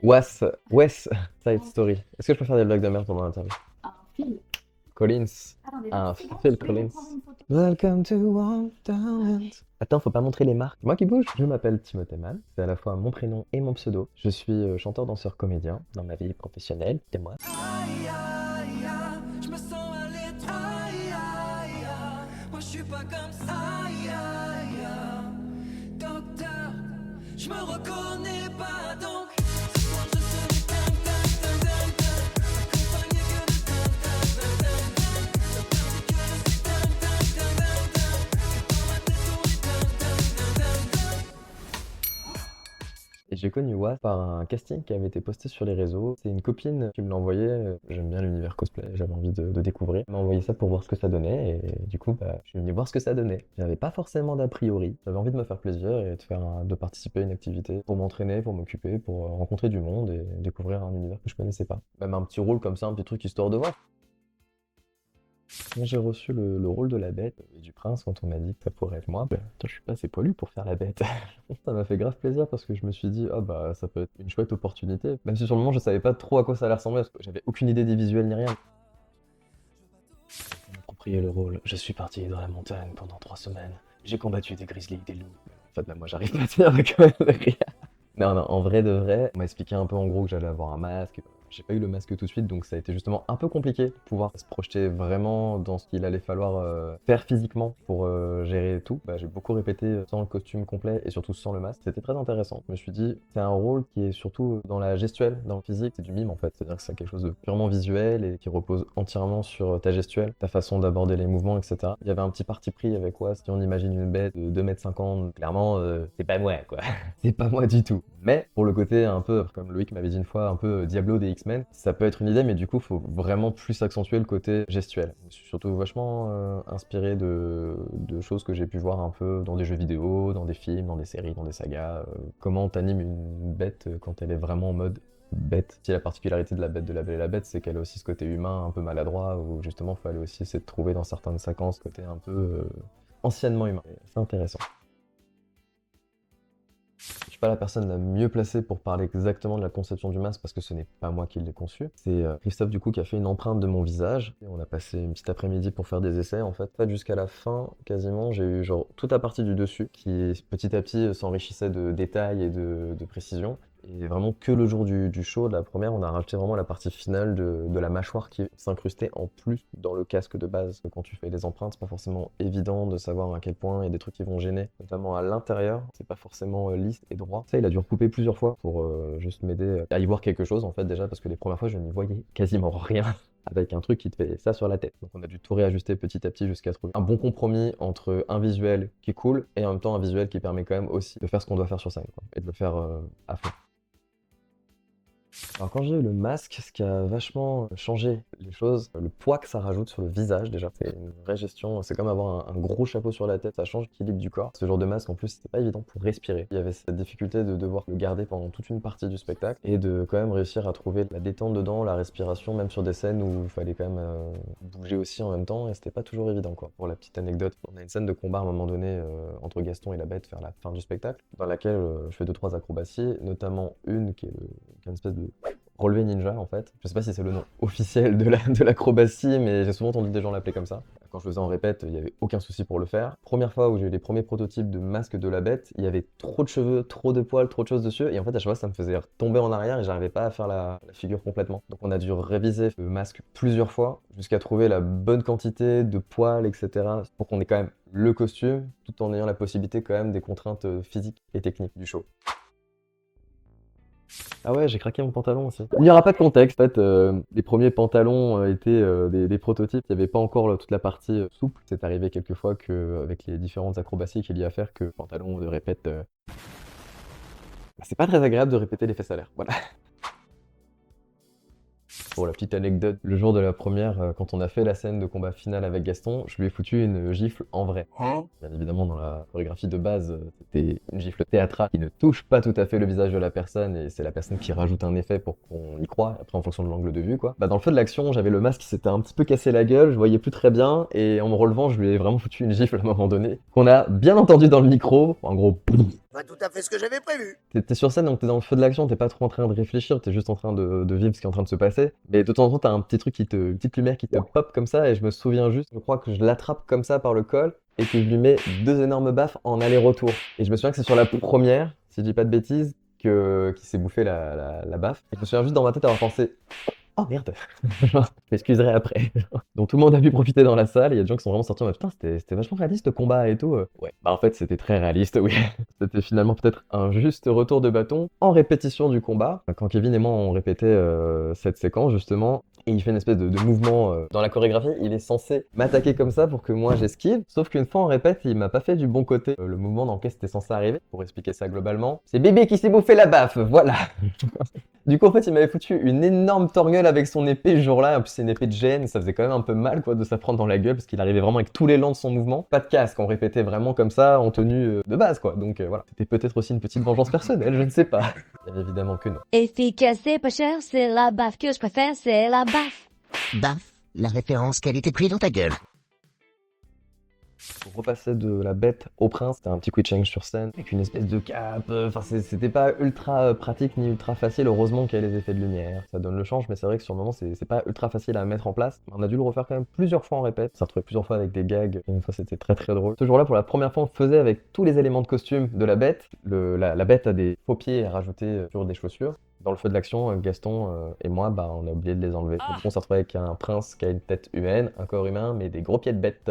Was, Wes, Side Story. Est-ce que je peux faire des blagues de merde pendant l'interview? Un fil. Collins. Attendez, Un c'est bon, Phil je vais Collins. vous prendre une photo. Welcome to Wonderland. Attends, faut pas montrer les marques. Moi qui bouge. Je m'appelle Timothée Mann. C'est à la fois mon prénom et mon pseudo. Je suis chanteur, danseur, comédien dans ma vie professionnelle. C'est moi. Aïe aïe aïe, je me sens aller aïe aïe aïe, moi je suis pas comme ça aïe aïe aïe, docteur, je me reconnais pas donc ce soir je serai ding ding ding ding ding, accompagné que de ding ding ding ding ding, le perdu que de ces ding ding ding ding ding, et dans ma tête tout est ding ding ding ding ding. Et j'ai connu Was par un casting qui avait été posté sur les réseaux. C'est une copine qui me l'a envoyé. J'aime bien l'univers cosplay, j'avais envie de découvrir. Elle m'a envoyé ça pour voir ce que ça donnait. Et du coup, je suis venu voir ce que ça donnait. J'avais pas forcément d'a priori. J'avais envie de me faire plaisir et de participer à une activité pour m'entraîner, pour m'occuper, pour rencontrer du monde et découvrir un univers que je connaissais pas. Même un petit rôle comme ça, un petit truc histoire de voir. Quand j'ai reçu le rôle de la bête et du prince, quand on m'a dit que ça pourrait être moi, je suis pas assez poilu pour faire la bête. Ça m'a fait grave plaisir parce que je me suis dit, ah bah ça peut être une chouette opportunité. Même si sur le moment je savais pas trop à quoi ça allait ressembler, parce que j'avais aucune idée des visuels ni rien. Pour m'approprier le rôle, je suis parti dans la montagne pendant 3 semaines. J'ai combattu des grizzlies, des loups. En fait, là, moi j'arrive pas à dire quand même rien. Non, non, en vrai de vrai, on m'a expliqué un peu en gros que j'allais avoir un masque. J'ai pas eu le masque tout de suite, donc ça a été justement un peu compliqué de pouvoir se projeter vraiment dans ce qu'il allait falloir faire physiquement pour gérer tout. J'ai beaucoup répété sans le costume complet et surtout sans le masque. C'était très intéressant. Je me suis dit, c'est un rôle qui est surtout dans la gestuelle, dans le physique, c'est du mime en fait. C'est-à-dire que c'est quelque chose de purement visuel et qui repose entièrement sur ta gestuelle, ta façon d'aborder les mouvements, etc. Il y avait un petit parti pris avec quoi, si on imagine une bête de 2,50 m, clairement, c'est pas moi quoi. C'est pas moi du tout. Mais pour le côté un peu, comme Loïc m'avait dit une fois, un peu Diablo des X-Men, ça peut être une idée, mais du coup, faut vraiment plus accentuer le côté gestuel. Je suis surtout vachement inspiré de choses que j'ai pu voir un peu dans des jeux vidéo, dans des films, dans des séries, dans des sagas. Comment t'animes une bête quand elle est vraiment en mode bête. Si la particularité de la bête de la Belle et la Bête, c'est qu'elle a aussi ce côté humain un peu maladroit, où justement, il faut aller aussi essayer de trouver dans certaines séquences ce côté un peu anciennement humain. C'est intéressant. Je suis pas la personne la mieux placée pour parler exactement de la conception du masque parce que ce n'est pas moi qui l'ai conçu. C'est Christophe du coup qui a fait une empreinte de mon visage. Et on a passé une petite après-midi pour faire des essais en fait. Jusqu'à la fin, quasiment, j'ai eu genre toute la partie du dessus qui petit à petit s'enrichissait de détails et de précision. Et vraiment que le jour du show, de la première, on a rajouté vraiment la partie finale de la mâchoire qui s'incrustait en plus dans le casque de base. Quand tu fais les empreintes, c'est pas forcément évident de savoir à quel point il y a des trucs qui vont gêner, notamment à l'intérieur. C'est pas forcément lisse et droit. Ça, il a dû recouper plusieurs fois pour juste m'aider à y voir quelque chose en fait déjà parce que les premières fois, je n'y voyais quasiment rien. Avec un truc qui te fait ça sur la tête. Donc on a dû tout réajuster petit à petit jusqu'à trouver un bon compromis entre un visuel qui est cool et en même temps un visuel qui permet quand même aussi de faire ce qu'on doit faire sur scène quoi, et de le faire à fond. Alors quand j'ai eu le masque, ce qui a vachement changé les choses, le poids que ça rajoute sur le visage déjà, c'est une vraie gestion, c'est comme avoir un gros chapeau sur la tête, ça change l'équilibre du corps. Ce genre de masque en plus, c'était pas évident pour respirer. Il y avait cette difficulté de devoir le garder pendant toute une partie du spectacle et de quand même réussir à trouver la détente dedans, la respiration, même sur des scènes où il fallait quand même bouger aussi en même temps et c'était pas toujours évident quoi. Pour la petite anecdote, on a une scène de combat à un moment donné entre Gaston et la bête vers la fin du spectacle, dans laquelle je fais 2-3 acrobaties, notamment une qui est une espèce de relevé ninja en fait. Je sais pas si c'est le nom officiel de l'acrobatie, mais j'ai souvent entendu des gens l'appeler comme ça. Quand je le faisais en répète, il y avait aucun souci pour le faire. Première fois où j'ai eu les premiers prototypes de masque de la bête, il y avait trop de cheveux, trop de poils, trop de choses dessus, et en fait à chaque fois ça me faisait tomber en arrière et j'arrivais pas à faire la figure complètement. Donc on a dû réviser le masque plusieurs fois jusqu'à trouver la bonne quantité de poils, etc. pour qu'on ait quand même le costume, tout en ayant la possibilité quand même des contraintes physiques et techniques du show. Ah ouais, j'ai craqué mon pantalon aussi. Il n'y aura pas de contexte. En fait, les premiers pantalons étaient des prototypes. Il n'y avait pas encore toute la partie souple. C'est arrivé quelques fois qu'avec les différentes acrobaties qu'il y a à faire, que le pantalon de répète... c'est pas très agréable de répéter les fesses à l'air. Voilà. Pour la petite anecdote, le jour de la première, quand on a fait la scène de combat final avec Gaston, je lui ai foutu une gifle en vrai. Bien évidemment, dans la chorégraphie de base, c'était une gifle théâtrale qui ne touche pas tout à fait le visage de la personne et c'est la personne qui rajoute un effet pour qu'on y croit, après en fonction de l'angle de vue quoi. Dans le feu de l'action, j'avais le masque qui s'était un petit peu cassé la gueule, je voyais plus très bien et en me relevant, je lui ai vraiment foutu une gifle à un moment donné, qu'on a bien entendu dans le micro, en gros, Pas tout à fait ce que j'avais prévu. T'es sur scène, donc t'es dans le feu de l'action, t'es pas trop en train de réfléchir, t'es juste en train de vivre ce qui est en train de se passer. Mais de temps en temps, t'as un petit truc une petite lumière qui te pop comme ça, et je me souviens juste, je crois que je l'attrape comme ça par le col, et que je lui mets 2 énormes baffes en aller-retour. Et je me souviens que c'est sur la première, si je dis pas de bêtises, qui s'est bouffé la baffe. Et je me souviens juste dans ma tête avoir pensé, oh merde, genre, je m'excuserai après. Donc tout le monde a pu profiter dans la salle, il y a des gens qui sont vraiment sortis en mode putain, c'était vachement réaliste le combat et tout. Ouais, bah en fait c'était très réaliste, oui. C'était finalement peut-être un juste retour de bâton en répétition du combat. Quand Kevin et moi on répétait cette séquence justement, et il fait une espèce de mouvement dans la chorégraphie, il est censé m'attaquer comme ça pour que moi j'esquive, sauf qu'une fois on répète, il m'a pas fait du bon côté. Le mouvement dans lequel c'était censé arriver, pour expliquer ça globalement, c'est bébé qui s'est bouffé la baffe, voilà. Du coup, en fait, il m'avait foutu une énorme torgnole avec son épée ce jour-là. En plus, c'est une épée de gêne, ça faisait quand même un peu mal quoi, de se la prendre dans la gueule parce qu'il arrivait vraiment avec tout l'élan de son mouvement. Pas de casque, on répétait vraiment comme ça en tenue de base quoi. Donc voilà, c'était peut-être aussi une petite vengeance personnelle, je ne sais pas. Bien évidemment que non. Efficace et pas cher, c'est la baffe que je préfère, c'est la baffe. Baf, la référence qu'elle était prise dans ta gueule. Pour repasser de la bête au prince, c'était un petit quick change sur scène, avec une espèce de cape, enfin c'était pas ultra pratique ni ultra facile, heureusement qu'il y a les effets de lumière, ça donne le change, mais c'est vrai que sur le moment c'est pas ultra facile à mettre en place. On a dû le refaire quand même plusieurs fois en répète, ça retrouvait plusieurs fois avec des gags, une fois c'était très très drôle. Ce jour-là, pour la première fois, on faisait avec tous les éléments de costume de la bête. La bête a des faux pieds à rajouter sur des chaussures. Dans le feu de l'action, Gaston et moi, bah, on a oublié de les enlever. Donc on s'est retrouvé avec un prince qui a une tête humaine, un corps humain, mais des gros pieds de bête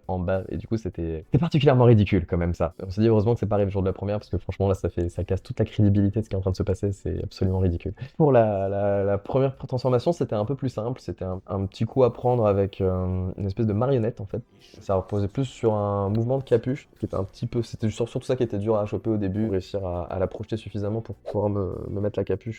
en bas. Et du coup, c'était particulièrement ridicule quand même ça. On s'est dit heureusement que c'est pas arrivé le jour de la première, parce que franchement là, ça casse toute la crédibilité de ce qui est en train de se passer. C'est absolument ridicule. Pour la première transformation, c'était un peu plus simple. C'était un petit coup à prendre avec une espèce de marionnette en fait. Ça reposait plus sur un mouvement de capuche qui était un petit peu. C'était surtout ça qui était dur à choper au début, réussir à la projeter suffisamment pour pouvoir me mettre la capuche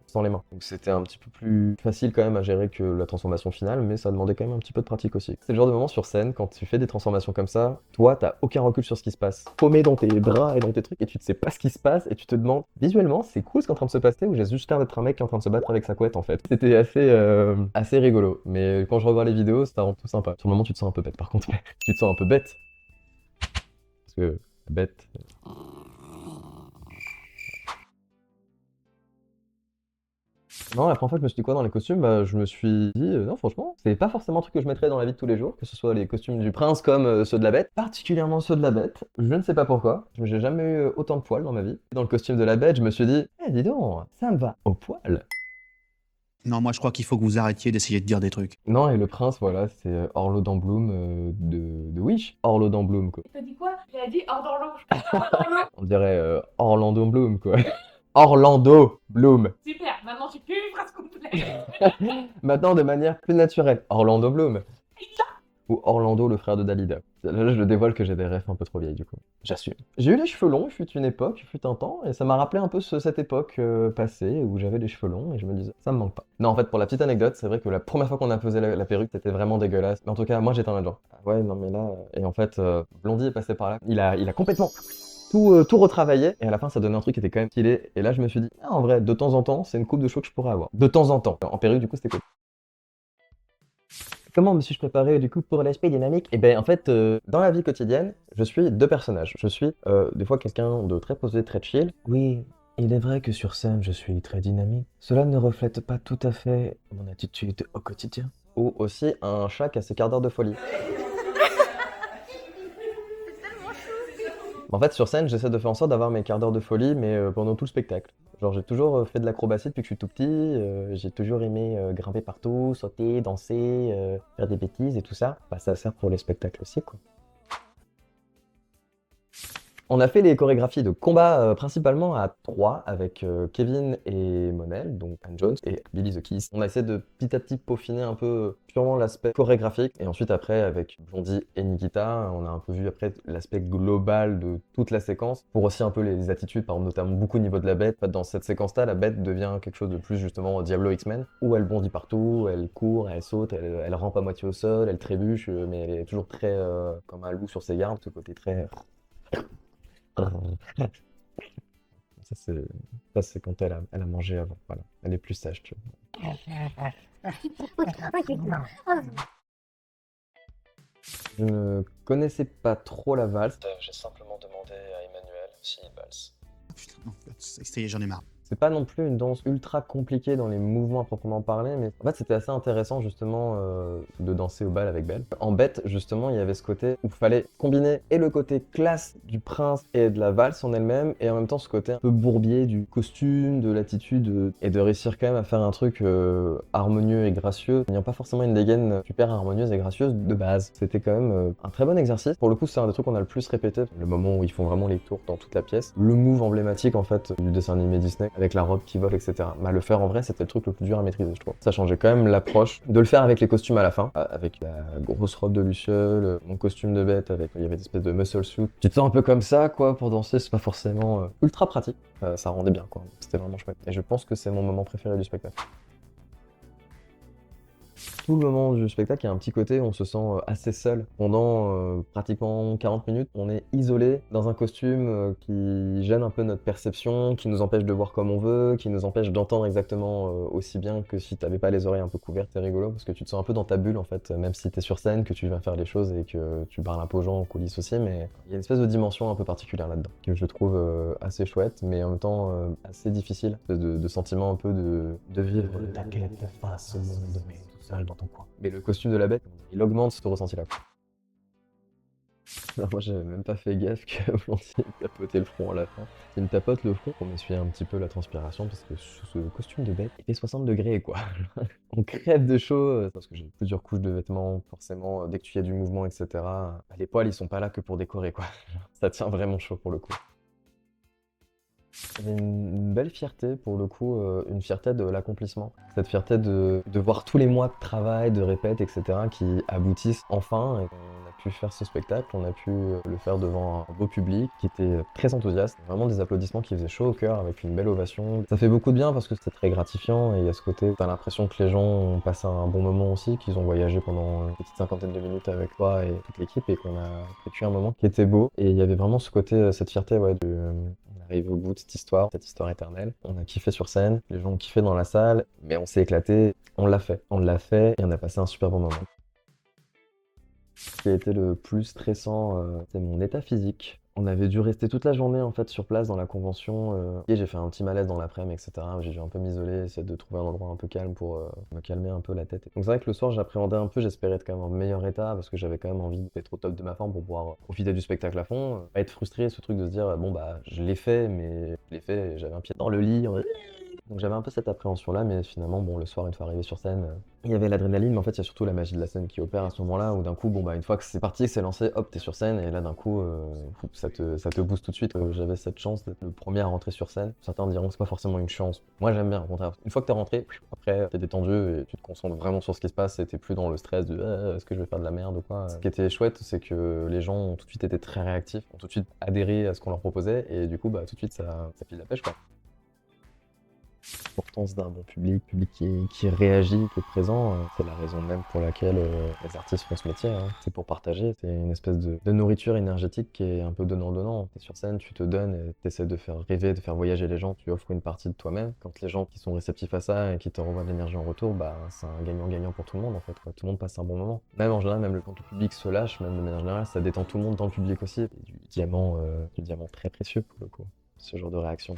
sans les mains. Donc c'était un petit peu plus facile quand même à gérer que la transformation finale, mais ça demandait quand même un petit peu de pratique aussi. C'est le genre de moment sur scène, quand tu fais des transformations comme ça, toi t'as aucun recul sur ce qui se passe. Paumé dans tes bras et dans tes trucs, et tu ne sais pas ce qui se passe, et tu te demandes, visuellement c'est cool ce qui est en train de se passer, ou j'ai juste l'air d'être un mec qui est en train de se battre avec sa couette en fait. C'était assez rigolo, mais quand je revois les vidéos, ça rend tout sympa. Sur le moment tu te sens un peu bête par contre, tu te sens un peu bête. Parce que bête... Non, la première fois que je me suis dit quoi dans les costumes, bah, je me suis dit, non, franchement, c'est pas forcément un truc que je mettrais dans la vie de tous les jours, que ce soit les costumes du prince comme ceux de la bête, particulièrement ceux de la bête. Je ne sais pas pourquoi, j'ai jamais eu autant de poils dans ma vie. Dans le costume de la bête, je me suis dit, dis donc, ça me va au poil. Non, moi je crois qu'il faut que vous arrêtiez d'essayer de dire des trucs. Non, et le prince, voilà, c'est Orlo Bloom de Wish. Orlo Bloom, quoi. T'as dit quoi? Il a dit hors dans l'eau. Je pense hors dans l'eau. On dirait Orlando Bloom, quoi. Orlando Bloom. Super, maintenant tu fais une phrase complète. Maintenant, de manière plus naturelle, Orlando Bloom. Ou Orlando, le frère de Dalida. Là, je dévoile que j'ai des refs un peu trop vieilles, du coup. J'assume. J'ai eu les cheveux longs, il fut une époque, il fut un temps, et ça m'a rappelé un peu cette époque passée où j'avais les cheveux longs, et je me disais, ça me manque pas. Non, en fait, pour la petite anecdote, c'est vrai que la première fois qu'on a posé la perruque, c'était vraiment dégueulasse. Mais en tout cas, moi, j'étais en mode genre, ah ouais, non, mais là... Et en fait, Blondie est passé par là. Il a complètement... Tout retravaillé, et à la fin ça donnait un truc qui était quand même stylé, et là je me suis dit, ah, en vrai, de temps en temps, c'est une coupe de cheveux que je pourrais avoir. De temps en temps. En perruque, du coup, c'était cool. Comment me suis-je préparé du coup pour l'aspect dynamique? Eh ben en fait, dans la vie quotidienne, je suis deux personnages. Je suis des fois quelqu'un de très posé, très chill. Oui, il est vrai que sur scène, je suis très dynamique. Cela ne reflète pas tout à fait mon attitude au quotidien. Ou aussi un chat qui a ses quarts d'heure de folie. En fait, sur scène, j'essaie de faire en sorte d'avoir mes quarts d'heure de folie, mais pendant tout le spectacle. Genre, j'ai toujours fait de l'acrobatie depuis que je suis tout petit, j'ai toujours aimé grimper partout, sauter, danser, faire des bêtises et tout ça. Bah, ça sert pour les spectacles aussi, quoi. On a fait les chorégraphies de combat principalement à 3 avec Kevin et Monel, donc Anne Jones et Billy the Kiss. On a essayé de petit à petit peaufiner un peu purement l'aspect chorégraphique, et ensuite après avec Blondie et Nikita, on a un peu vu après l'aspect global de toute la séquence, pour aussi un peu les attitudes, par exemple notamment beaucoup au niveau de la bête. En fait, dans cette séquence-là, la bête devient quelque chose de plus justement Diablo X-Men, où elle bondit partout, elle court, elle saute, elle rampe à moitié au sol, elle trébuche, mais elle est toujours très comme un loup sur ses gardes, ce côté très... Ça c'est quand elle a mangé avant, voilà. Elle est plus sage, tu vois. Je ne connaissais pas trop la valse. J'ai simplement demandé à Emmanuel aussi une valse. Ah, putain, non, ça y est, j'en ai marre. C'est pas non plus une danse ultra compliquée dans les mouvements à proprement parler, mais en fait c'était assez intéressant justement de danser au bal avec Belle. En bête justement il y avait ce côté où il fallait combiner et le côté classe du prince et de la valse en elle-même, et en même temps ce côté un peu bourbier du costume, de l'attitude, et de réussir quand même à faire un truc harmonieux et gracieux, n'ayant pas forcément une dégaine super harmonieuse et gracieuse de base. C'était quand même un très bon exercice. Pour le coup c'est un des trucs qu'on a le plus répété, le moment où ils font vraiment les tours dans toute la pièce. Le move emblématique en fait du dessin animé Disney, avec la robe qui vole, etc. Bah, le faire en vrai, c'était le truc le plus dur à maîtriser, je trouve. Ça changeait quand même l'approche. De le faire avec les costumes à la fin, avec la grosse robe de Luciole, mon costume de bête, il y avait des espèces de muscle suit. Tu te sens un peu comme ça, quoi, pour danser, c'est pas forcément ultra pratique. Ça rendait bien, quoi. C'était vraiment chouette. Et je pense que c'est mon moment préféré du spectacle. Tout le moment du spectacle, il y a un petit côté où on se sent assez seul. Pendant pratiquement 40 minutes, on est isolé dans un costume qui gêne un peu notre perception, qui nous empêche de voir comme on veut, qui nous empêche d'entendre exactement aussi bien que si t'avais pas les oreilles un peu couvertes. C'est rigolo parce que tu te sens un peu dans ta bulle en fait, même si t'es sur scène, que tu viens faire les choses et que tu parles un peu aux gens en coulisses aussi, mais il y a une espèce de dimension un peu particulière là-dedans que je trouve assez chouette, mais en même temps assez difficile. Une espèce de sentiment un peu de vivre ta quête face au monde, mais tout seul dans ton coin. Mais le costume de la bête, il augmente ce ressenti-là. Alors moi j'avais même pas fait gaffe que Blondie me tapotait le front à la fin. Il me tapote le front pour m'essuyer un petit peu la transpiration parce que sous ce costume de bête, il fait 60 degrés quoi. On crève de chaud parce que j'ai plusieurs couches de vêtements, forcément dès que tu y as du mouvement etc. Les poils ils sont pas là que pour décorer quoi. Ça tient vraiment chaud pour le coup. J'avais une belle fierté pour le coup, une fierté de l'accomplissement. Cette fierté de voir tous les mois de travail, de répète, etc. qui aboutissent enfin et qu'on a pu faire ce spectacle, on a pu le faire devant un beau public qui était très enthousiaste. Vraiment des applaudissements qui faisaient chaud au cœur avec une belle ovation. Ça fait beaucoup de bien parce que c'était très gratifiant et il y a ce côté, t'as l'impression que les gens ont passé un bon moment aussi, qu'ils ont voyagé pendant une petite cinquantaine de minutes avec toi et toute l'équipe et qu'on a vécu un moment qui était beau. Et il y avait vraiment ce côté, cette fierté ouais, on arrive au bout de cette histoire éternelle. On a kiffé sur scène, les gens ont kiffé dans la salle, mais on s'est éclaté, on l'a fait. On l'a fait et on a passé un super bon moment. Ce qui a été le plus stressant, c'est mon état physique. On avait dû rester toute la journée en fait sur place dans la convention. Et j'ai fait un petit malaise dans l'après-midi, etc. J'ai dû un peu m'isoler, essayer de trouver un endroit un peu calme pour me calmer un peu la tête. Donc c'est vrai que le soir j'appréhendais un peu, j'espérais être quand même en meilleur état parce que j'avais quand même envie d'être au top de ma forme pour pouvoir profiter du spectacle à fond. Pas être frustré, ce truc de se dire bon bah je l'ai fait, mais je l'ai fait et j'avais un pied dans le lit. Donc j'avais un peu cette appréhension-là, mais finalement, bon, le soir, une fois arrivé sur scène, il y avait l'adrénaline, mais en fait, il y a surtout la magie de la scène qui opère à ce moment-là, où d'un coup, bon, bah, une fois que c'est parti, que c'est lancé, hop, t'es sur scène, et là, d'un coup, ça te booste tout de suite. J'avais cette chance d'être le premier à rentrer sur scène. Certains diront que c'est pas forcément une chance. Moi, j'aime bien, au contraire. Une fois que t'es rentré, après, t'es détendu et tu te concentres vraiment sur ce qui se passe, et t'es plus dans le stress de est-ce que je vais faire de la merde ou quoi. Ce qui était chouette, c'est que les gens ont tout de suite été très réactifs, ont tout de suite adhéré à ce qu'on leur proposait, et du coup, bah, tout de suite, ça file la pêche, quoi. L'importance d'un bon public qui réagit, qui est présent, c'est la raison même pour laquelle les artistes font ce métier. Hein. C'est pour partager, c'est une espèce de nourriture énergétique qui est un peu donnant-donnant. T'es sur scène, tu te donnes et t'essaies de faire rêver, de faire voyager les gens, tu offres une partie de toi-même. Quand les gens qui sont réceptifs à ça et qui te renvoient de l'énergie en retour, bah c'est un gagnant-gagnant pour tout le monde en fait. Quoi. Tout le monde passe un bon moment. Même en général, même quand le public se lâche, même de manière générale, ça détend tout le monde dans le public aussi. Et du diamant très précieux pour le coup, ce genre de réaction.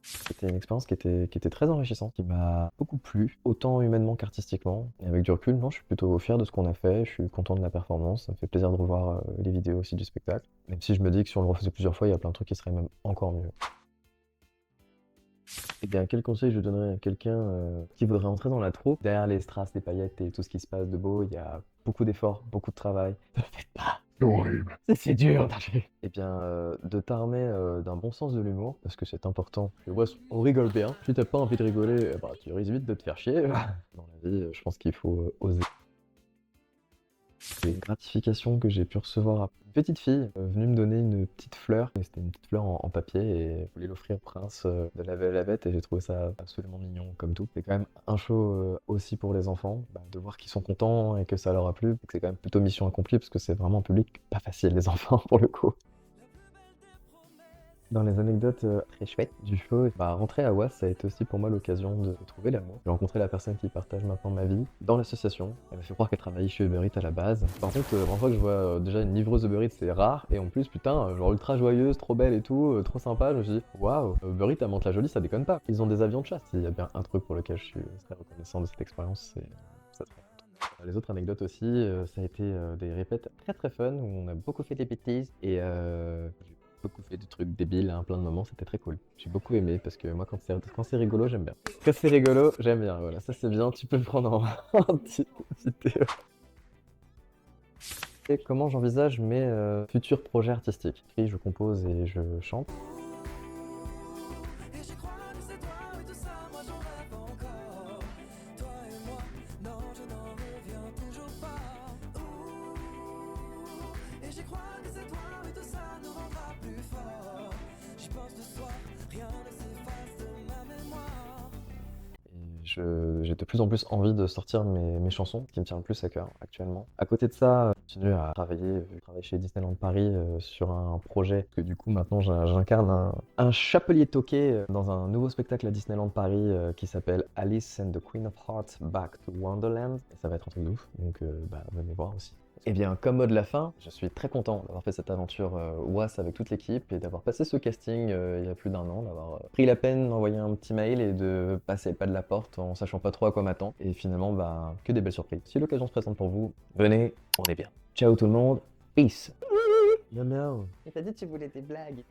C'était une expérience qui était très enrichissante, qui m'a beaucoup plu, autant humainement qu'artistiquement. Et avec du recul, non, je suis plutôt fier de ce qu'on a fait, je suis content de la performance, ça me fait plaisir de revoir les vidéos aussi du spectacle. Même si je me dis que si on le refaisait plusieurs fois, il y a plein de trucs qui seraient même encore mieux. Eh bien, quel conseil je donnerais à quelqu'un qui voudrait entrer dans la troupe? Derrière les strass, les paillettes et tout ce qui se passe de beau, il y a beaucoup d'efforts, beaucoup de travail. Ne le faites pas! C'est horrible. C'est dur. Eh bien, de t'armer d'un bon sens de l'humour, parce que c'est important. On rigole bien. Si t'as pas envie de rigoler, bah, tu risques vite de te faire chier. Dans la vie, je pense qu'il faut oser. C'est une gratification que j'ai pu recevoir à une petite fille venue me donner une petite fleur. Et c'était une petite fleur en papier et je voulais l'offrir au prince de la Belle et la Bête et j'ai trouvé ça absolument mignon comme tout. C'est quand même un show aussi pour les enfants, de voir qu'ils sont contents et que ça leur a plu. C'est quand même plutôt mission accomplie parce que c'est vraiment un public pas facile les enfants pour le coup. Dans les anecdotes très chouettes du show, rentrer à Was, ça a été aussi pour moi l'occasion de trouver l'amour. J'ai rencontré la personne qui partage maintenant ma vie dans l'association. Elle m'a fait croire qu'elle travaillait chez Uber Eats à la base. Par contre, une fois que je vois déjà une livreuse Uber Eats, c'est rare. Et en plus, putain, genre ultra joyeuse, trop belle et tout, trop sympa. Je me suis dit, waouh, Uber Eats à Mantes-la-Jolie, ça déconne pas. Ils ont des avions de chasse. S'il y a bien un truc pour lequel je suis très reconnaissant de cette expérience, c'est cette rencontre. Les autres anecdotes aussi, ça a été des répètes très très fun où on a beaucoup fait des bêtises et j'ai beaucoup fait des trucs débiles à un plein de moments, c'était très cool. J'ai beaucoup aimé parce que moi quand c'est rigolo, j'aime bien. Quand c'est rigolo, j'aime bien, voilà, ça c'est bien, tu peux me prendre en petite vidéo. Et comment j'envisage mes futurs projets artistiques. Je compose et je chante. Et j'y crois que c'est toi et tout ça, moi j'en rêve encore. Toi et moi, non je n'en reviens toujours pas. Et j'y crois que c'est toi et tout ça nous rendra plus fort. J'y pense le soir, rien ne s'efface de ma mémoire. Et j'ai de plus en plus envie de sortir mes chansons, ce qui me tient le plus à cœur actuellement. À côté de ça, je continue à travailler, je travaille chez Disneyland Paris sur un projet que du coup maintenant j'incarne un chapelier toqué dans un nouveau spectacle à Disneyland Paris qui s'appelle Alice and the Queen of Hearts Back to Wonderland. Et ça va être un truc de ouf, donc venez voir aussi. Et bien, comme mot de la fin, je suis très content d'avoir fait cette aventure WAS avec toute l'équipe et d'avoir passé ce casting il y a plus d'un an, d'avoir pris la peine d'envoyer un petit mail et de passer le pas de la porte en sachant pas trop à quoi m'attendre. Et finalement, que des belles surprises. Si l'occasion se présente pour vous, venez, on est bien. Ciao tout le monde, peace. Miaou miaou. Et t'as dit que tu voulais des blagues.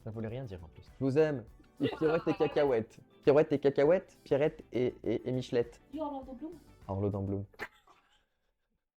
Ça voulait rien dire en plus. Je vous aime. Et Pierrette et cacahuètes. Pierrette et cacahuètes, Pierrette et Michelette. Dis Orlando Bloom. Orlando Bloom.